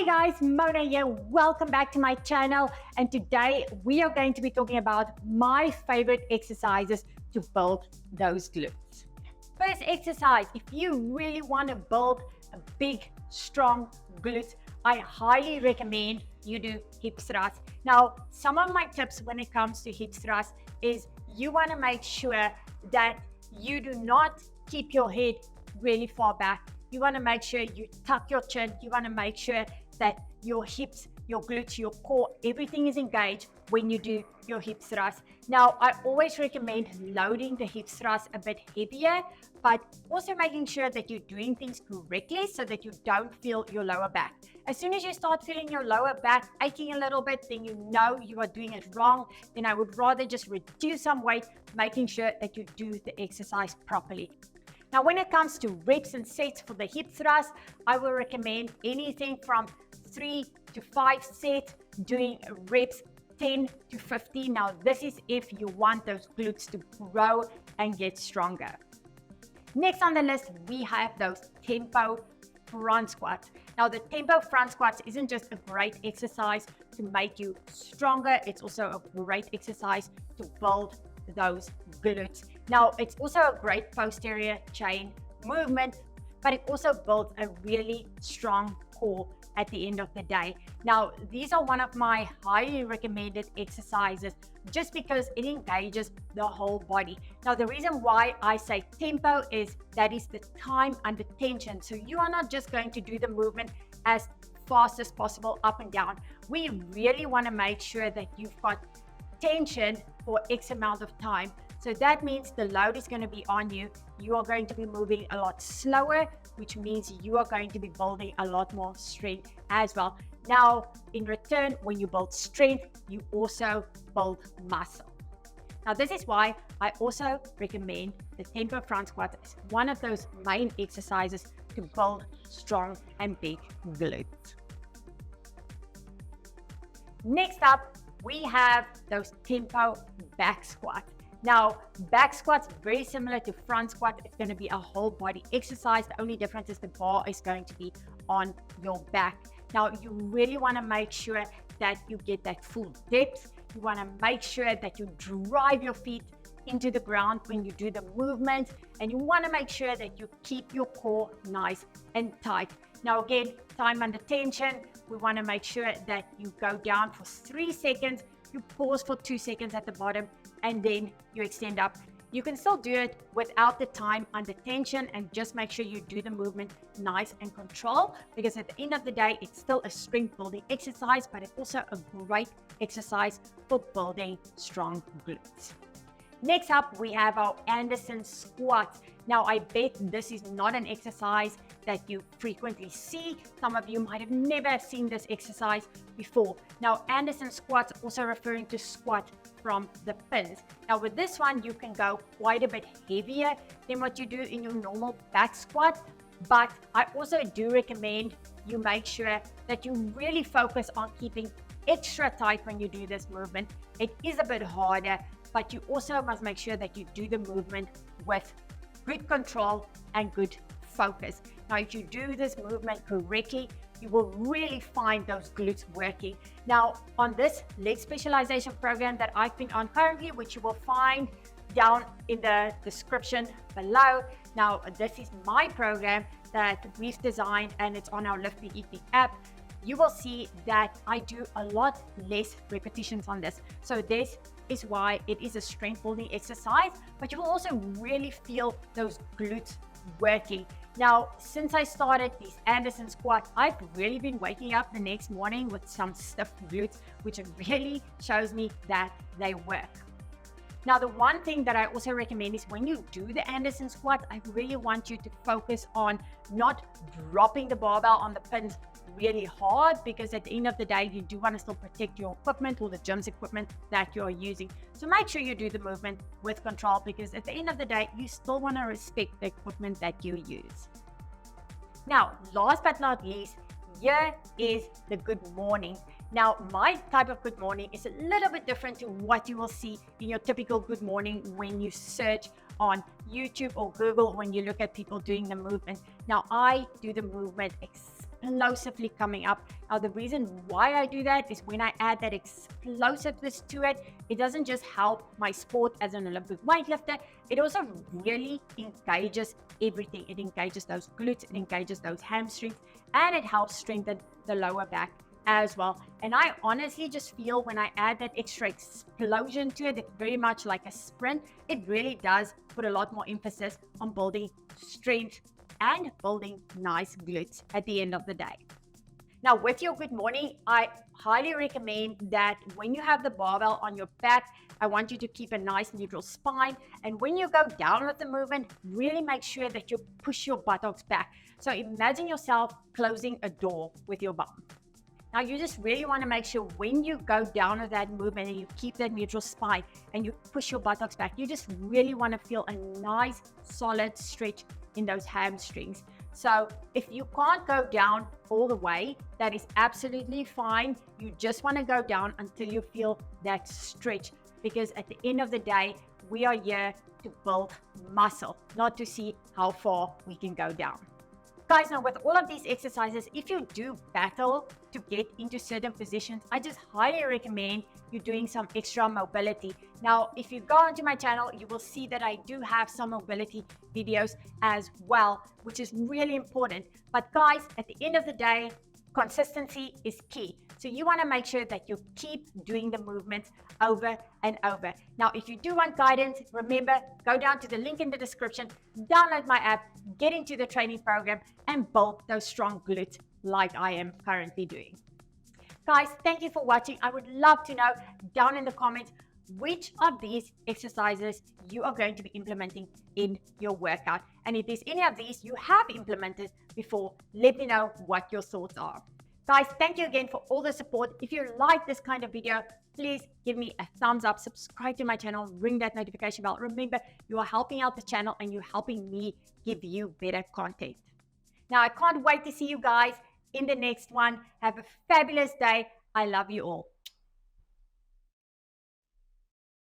guys, Mona here. Welcome back to my channel. And today we are going to be talking about my favorite exercises to build those glutes. First exercise, if you really want to build a big, strong glute, I highly recommend you do hip thrust. Now, some of my tips when it comes to hip thrust is you want to make sure that you do not keep your head really far back. You want to make sure you tuck your chin. You want to make sure that your hips, your glutes, your core, everything is engaged when you do your hip thrust. Now, I always recommend loading the hip thrust a bit heavier, but also making sure that you're doing things correctly so that you don't feel your lower back. As soon as you start feeling your lower back aching a little bit, then you know you are doing it wrong. Then I would rather just reduce some weight, making sure that you do the exercise properly. Now, when it comes to reps and sets for the hip thrust, I will recommend anything from 3 to 5 sets, doing reps 10 to 15. Now, this is if you want those glutes to grow and get stronger. Next on the list, we have those tempo front squats. Now, the tempo front squats isn't just a great exercise to make you stronger, it's also a great exercise to build those glutes. Now, it's also a great posterior chain movement, but it also builds a really strong core at the end of the day. Now, these are one of my highly recommended exercises just because it engages the whole body. Now, the reason why I say tempo is that is the time under tension. So you are not just going to do the movement as fast as possible up and down. We really want to make sure that you've got tension for X amount of time. So that means the load is going to be on you. You are going to be moving a lot slower, which means you are going to be building a lot more strength as well. Now, in return, when you build strength, you also build muscle. Now, this is why I also recommend the tempo front squat as one of those main exercises to build strong and big glutes. Next up, we have those tempo back squats. Now, back squats, very similar to front squat. It's going to be a whole body exercise. The only difference is the bar is going to be on your back. Now, you really want to make sure that you get that full depth. You want to make sure that you drive your feet into the ground when you do the movement. And you want to make sure that you keep your core nice and tight. Now, again, time under tension. We want to make sure that you go down for 3 seconds. You pause for 2 seconds at the bottom, and then you extend up. You can still do it without the time under tension and just make sure you do the movement nice and controlled, because at the end of the day, it's still a strength building exercise, but it's also a great exercise for building strong glutes. Next up, we have our Anderson squats. Now, I bet this is not an exercise that you frequently see. Some of you might have never seen this exercise before. Now, Anderson squats, also referring to squat from the pins. Now, with this one, you can go quite a bit heavier than what you do in your normal back squat. But I also do recommend you make sure that you really focus on keeping extra tight when you do this movement. It is a bit harder, but you also must make sure that you do the movement with good control and good focus. Now, if you do this movement correctly, you will really find those glutes working. Now, on this leg specialization program that I've been on currently, which you will find down in the description below. Now, this is my program that we've designed and it's on our Lift the Eating app. You will see that I do a lot less repetitions on this. So this is why it is a strength building exercise, but you will also really feel those glutes working. Now, since I started these Anderson squats, I've really been waking up the next morning with some stiff glutes, which really shows me that they work. Now, the one thing that I also recommend is when you do the Anderson squat, I really want you to focus on not dropping the barbell on the pins really hard, because at the end of the day, you do want to still protect your equipment or the gym's equipment that you're using. So make sure you do the movement with control, because at the end of the day, you still want to respect the equipment that you use. Now, last but not least, here is the good morning. Now, my type of good morning is a little bit different to what you will see in your typical good morning when you search on YouTube or Google when you look at people doing the movement. Now, I do the movement explosively coming up. Now, the reason why I do that is when I add that explosiveness to it, it doesn't just help my sport as an Olympic weightlifter, it also really engages everything. It engages those glutes, it engages those hamstrings, and it helps strengthen the lower back as well. And I honestly just feel when I add that extra explosion to it, it's very much like a sprint. It really does put a lot more emphasis on building strength and building nice glutes at the end of the day. Now, with your good morning, I highly recommend that when you have the barbell on your back, I want you to keep a nice neutral spine. And when you go down with the movement, really make sure that you push your buttocks back. So imagine yourself closing a door with your bum. Now, you just really want to make sure when you go down with that movement and you keep that neutral spine and you push your buttocks back, you just really want to feel a nice, solid stretch in those hamstrings. So if you can't go down all the way, that is absolutely fine. You just want to go down until you feel that stretch, because at the end of the day, we are here to build muscle, not to see how far we can go down. Guys, now with all of these exercises, if you do battle to get into certain positions, I just highly recommend you doing some extra mobility. Now, if you go onto my channel, you will see that I do have some mobility videos as well, which is really important. But guys, at the end of the day, consistency is key. So you want to make sure that you keep doing the movements over and over. Now, if you do want guidance, remember, go down to the link in the description, download my app, get into the training program, and build those strong glutes like I am currently doing. Guys, thank you for watching. I would love to know down in the comments which of these exercises you are going to be implementing in your workout. And if there's any of these you have implemented before, let me know what your thoughts are. Guys, thank you again for all the support. If you like this kind of video, please give me a thumbs up, subscribe to my channel, ring that notification bell. Remember, you are helping out the channel and you're helping me give you better content. Now, I can't wait to see you guys in the next one. Have a fabulous day. I love you all.